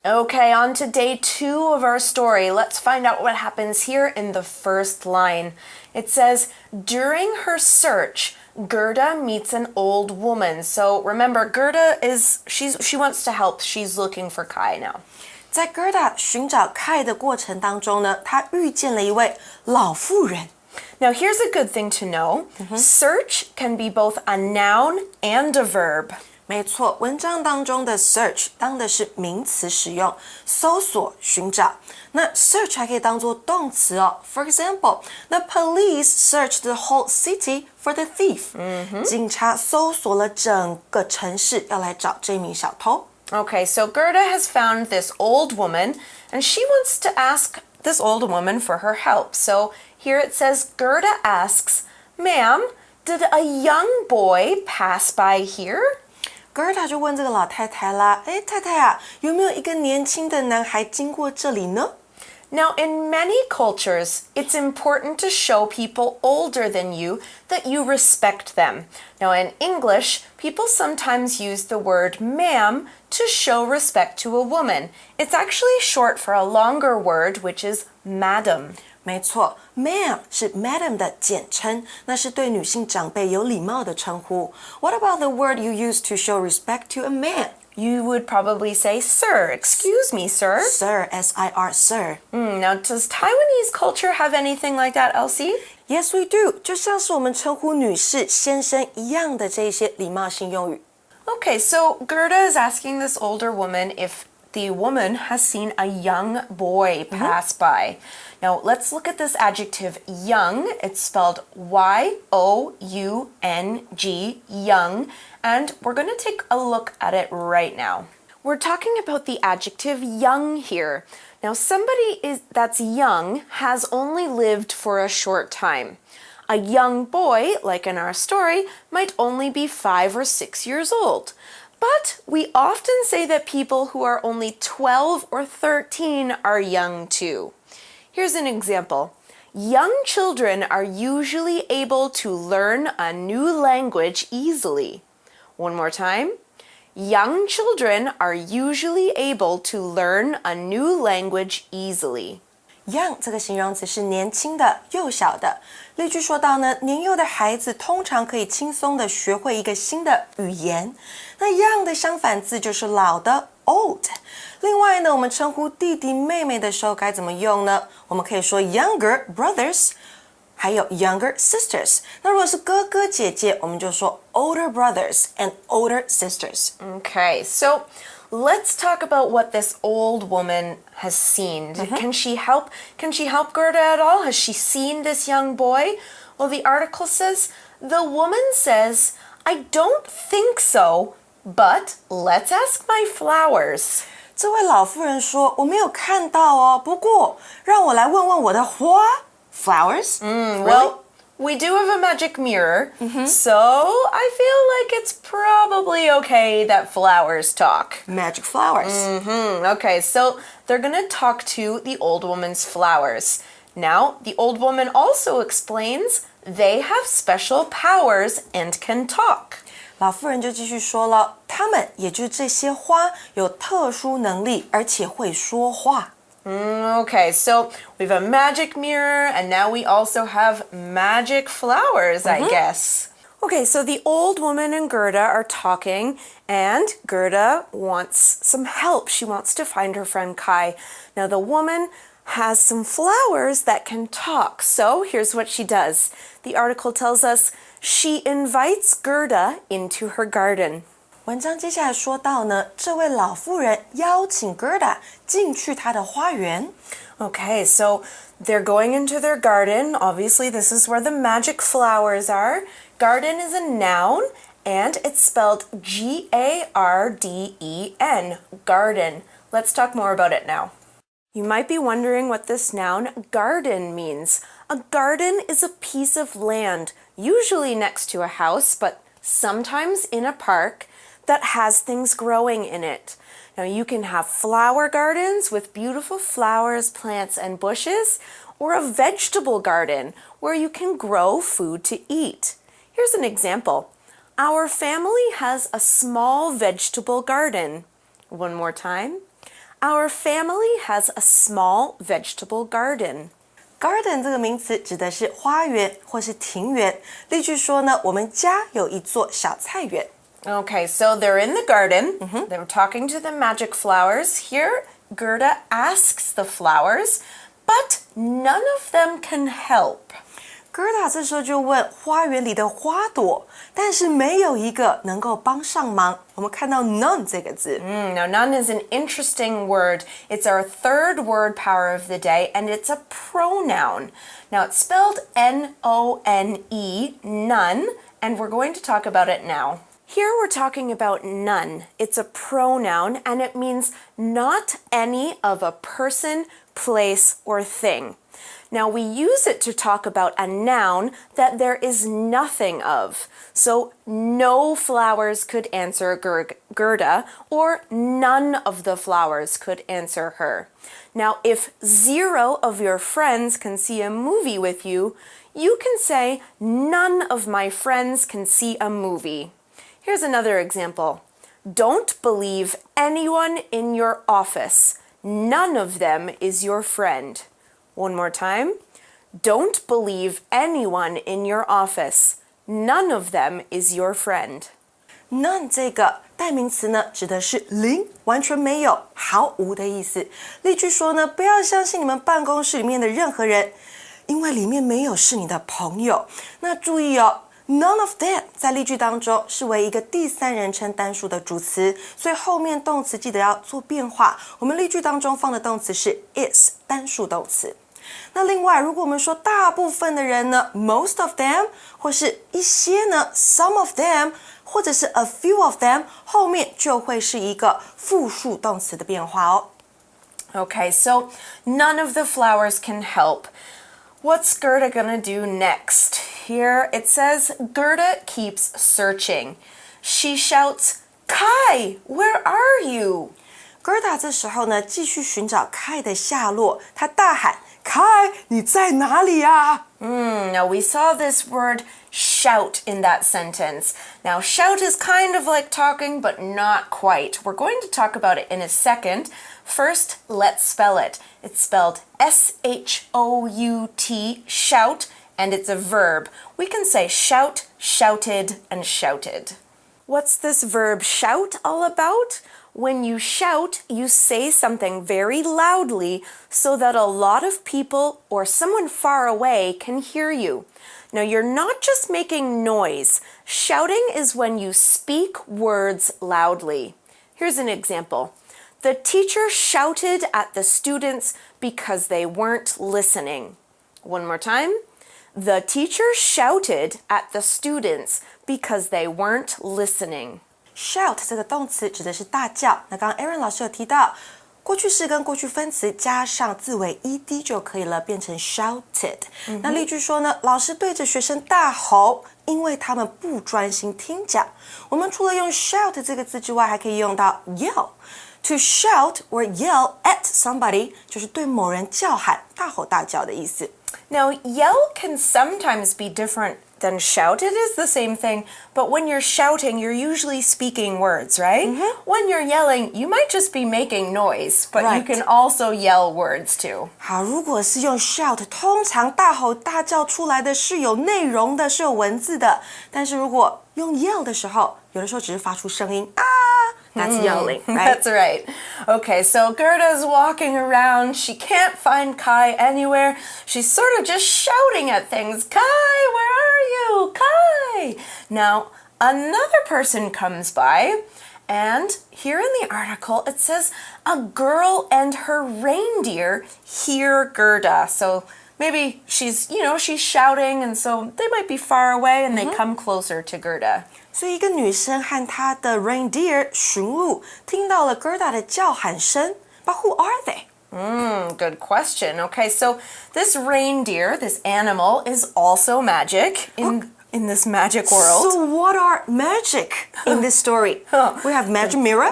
Okay, on to day 2 of our story. Let's find out what happens here in the first line. It says, during her search, Gerda meets an old woman. So remember, Gerda she wants to help. She's looking for Kai now. 在 Gerda 寻找 Kai 的过程当中呢，她遇见了一位老妇人。Now here's a good thing to know. Search can be both a noun and a verb. 没错，文章当中的 search 当的是名词使用，搜索、寻找。那 search 还可以当作动词哦。For example, the police searched the whole city for the thief. 警察搜索了整个城市，要来找这名小偷。Okay, so Gerda has found this old woman, and she wants to ask this old woman for her help. So here it says, Gerda asks, Ma'am, did a young boy pass by here? Gerda 就问这个老太太啦，哎，太太啊，有没有一个年轻的男孩经过这里呢？ Now, in many cultures, it's important to show people older than you that you respect them. Now, in English, people sometimes use the word ma'am to show respect to a woman. It's actually short for a longer word, which is madam. 没错 ，ma'am 是 madam 的简称，那是对女性长辈有礼貌的称呼。What about the word you use to show respect to a man? You would probably say, sir, excuse me, sir. Sir, S-I-R, sir. Now, does Taiwanese culture have anything like that, Elsie? Yes, we do. 就像是我们称呼女士、先生一样的这些礼貌性用语。Okay, so Gerda is asking this older woman if the woman has seen a young boy pass by. Now, let's look at this adjective young. It's spelled Y-O-U-N-G, young. And we're going to take a look at it right now. We're talking about the adjective young here. Now, somebody that's young has only lived for a short time. A young boy, like in our story, might only be 5 or 6 years old. But we often say that people who are only 12 or 13 are young too. Here's an example. Young children are usually able to learn a new language easily. One more time. Young children are usually able to learn a new language easily. Young 这个形容词是年轻的、幼小的。例句说到呢，年幼的孩子通常可以轻松的学会一个新的语言。那 young 的相反字就是老的 old。另外呢，我们称呼弟弟妹妹的时候该怎么用呢？我们可以说 younger brothers。还有 younger sisters. 那如果是哥哥姐姐，我们就说 older brothers and older sisters. Okay, so let's talk about what this old woman has seen. Can she help Gerda at all? Has she seen this young boy? Well, the article says, the woman says, I don't think so, but let's ask my flowers. 这位老妇人说，我没有看到哦，不过让我来问问我的花。Flowers? Well, we do have a magic mirror, so I feel like it's probably okay that flowers talk. Magic flowers. Okay, so they're gonna talk to the old woman's flowers. Now, the old woman also explains they have special powers and can talk. 老妇人就继续说了，它们也就是这些花有特殊能力，而且会说话。Okay, so we have a magic mirror, and now we also have magic flowers, I guess. Okay, so the old woman and Gerda are talking, and Gerda wants some help. She wants to find her friend Kai. Now, the woman has some flowers that can talk, so here's what she does. The article tells us she invites Gerda into her garden. 文章接下来说到呢，这位老妇人邀请 Gerda 进去她的花园。Okay, so they're going into their garden. Obviously, this is where the magic flowers are. Garden is a noun, and it's spelled G-A-R-D-E-N, garden. Let's talk more about it now. You might be wondering what this noun garden means. A garden is a piece of land, usually next to a house, but sometimes in a park, that has things growing in it. Now, you can have flower gardens with beautiful flowers, plants, and bushes, or a vegetable garden where you can grow food to eat. Here's an example. Our family has a small vegetable garden. One more time. Our family has a small vegetable garden. Garden 这个名词指的是花园或是庭园。例句说呢，我们家有一座小菜园。Okay, so they're in the garden. They're talking to the magic flowers. Here, Gerda asks the flowers, but none of them can help. Gerda 这时候就问花园里的花朵，但是没有一个能够帮上忙。我们看到 none 这个字。Now, none is an interesting word. It's our third word power of the day, and it's a pronoun. Now, it's spelled N-O-N-E, none, and we're going to talk about it now. Here we're talking about none. It's a pronoun, and it means not any of a person, place, or thing. Now, we use it to talk about a noun that there is nothing of. So, no flowers could answer Gerda, or none of the flowers could answer her. Now, if 0 of your friends can see a movie with you, you can say, none of my friends can see a movie. Here's another example. Don't believe anyone in your office. None of them is your friend. One more time. Don't believe anyone in your office. None of them is your friend. None 这个代名词呢，指的是零，完全没有、毫无的意思。例句说呢，不要相信你们办公室里面的任何人，因为里面没有是你的朋友。那注意哦。None of them 在例句当中是为一个第三人称单数的主词，所以后面动词记得要做变化。我们例句当中放的动词是 is 单数动词。那另外，如果我们说大部分的人呢 ，most of them， 或是一些呢 ，some of them， 或者是 a few of them， 后面就会是一个复数动词的变化哦。Okay, so none of the flowers can help. What's Gerda gonna do next? Here it says Gerda keeps searching. She shouts, Kai, where are you? Gerda 这时候呢，继续寻找 Kai 的下落，她大喊 Kai， 你在哪里啊？Now we saw this word shout in that sentence. Now shout is kind of like talking, but not quite. We're going to talk about it in a second. First, let's spell it. It's spelled S-H-O-U-T, shout, and it's a verb. We can say shout, shouted, and shouted. What's this verb shout all about? When you shout, you say something very loudly so that a lot of people or someone far away can hear you. Now, you're not just making noise. Shouting is when you speak words loudly. Here's an example. The teacher shouted at the students because they weren't listening. One more time. The teacher shouted at the students because they weren't listening. Shout 这个动词指的是大叫。那刚刚 Aaron 老师有提到，过去式跟过去分词加上字尾 ed 就可以了，变成 shouted。那例句说呢，老师对着学生大吼，因为他们不专心听讲。我们除了用 shout 这个字之外，还可以用到 yell。To shout or yell at somebody 就是对某人叫喊、大吼大叫的意思。Now, yell can sometimes be different than shout. It is the same thing, but when you're shouting, you're usually speaking words, right? When you're yelling, you might just be making noise, but you can also yell words too. 好，如果是用 shout， 通常大吼大叫出来的是有内容的，是有文字的。但是如果用 yell 的时候，有的时候只是发出声音啊。That's yelling, right? That's right. Okay, so Gerda's walking around. She can't find Kai anywhere. She's sort of just shouting at things. Kai, where are you? Kai! Now, another person comes by, and here in the article it says, a girl and her reindeer hear Gerda. So maybe she's shouting, and so they might be far away, and they come closer to Gerda. 所以一个女生和她的 reindeer 驯鹿听到了 Gerda 的叫喊声 ，But who are they? Good question. Okay, so this reindeer, this animal, is also magic in this magic world. So what are magic in this story? We have magic mirror,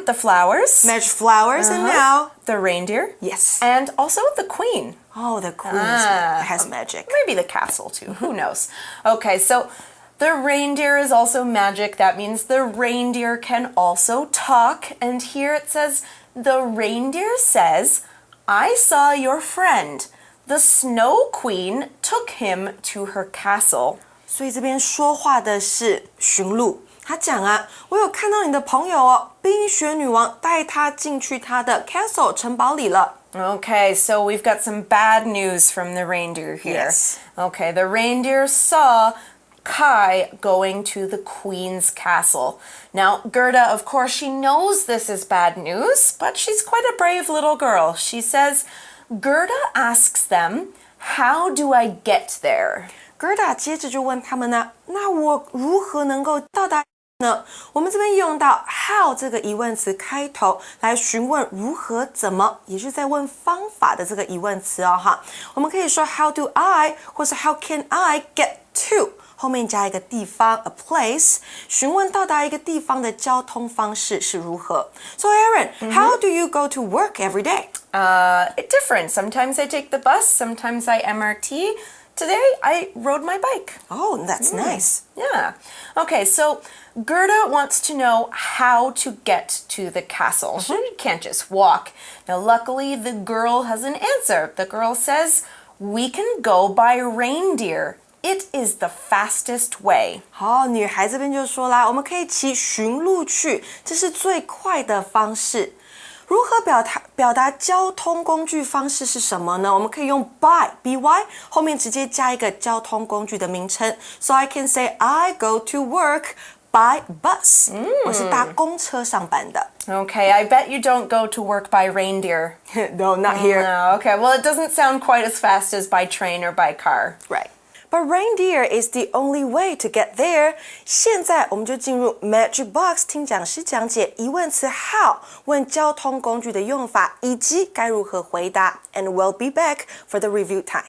The flowers, magic flowers, and now the reindeer, yes, and also the queen. Oh, the queen has magic. Maybe the castle too. Who knows? Okay, so the reindeer is also magic. That means the reindeer can also talk. And here it says The reindeer says, I saw your friend. The Snow Queen took him to her castle. 所以这边说话的是驯鹿，他讲啊，我有看到你的朋友哦，冰雪女王带他进去她的 castle 城堡里了。Okay, so we've got some bad news from the reindeer here. Yes. Okay, the reindeer saw Kai going to the queen's castle. Now, Gerda, of course, she knows this is bad news, but she's quite a brave little girl. She says, Gerda asks them, how do I get there? Gerda 接着就问他们呢，那我如何能够到达呢？我们这边用到 how 这个疑问词开头来询问如何怎么，也是在问方法的这个疑问词哦哈。我们可以说 how do I 或是 how can I get to 后面加一个地方 a place 询问到达一个地方的交通方式是如何。So Aaron, how do you go to work every day? Different. Sometimes I take the bus, sometimes I MRT. Today, I rode my bike. Oh, that's nice. Yeah. Okay, so Gerda wants to know how to get to the castle. She can't just walk. Now, luckily, the girl has an answer. The girl says, we can go by reindeer. It is the fastest way. 好，女孩这边就说啦，我们可以骑驯鹿去，这是最快的方式。如何表达交通工具方式是什么呢？我们可以用 by 后面直接加一个交通工具的名称。So I can say I go to work by bus. 我是搭公车上班的。Okay, I bet you don't go to work by reindeer. No, not here. No, okay, well, it doesn't sound quite as fast as by train or by car. Right. But reindeer is the only way to get there. 现在我们就进入 Magic Box 听讲师讲解疑问词 how 问交通工具的用法以及该如何回答。And we'll be back for the review time.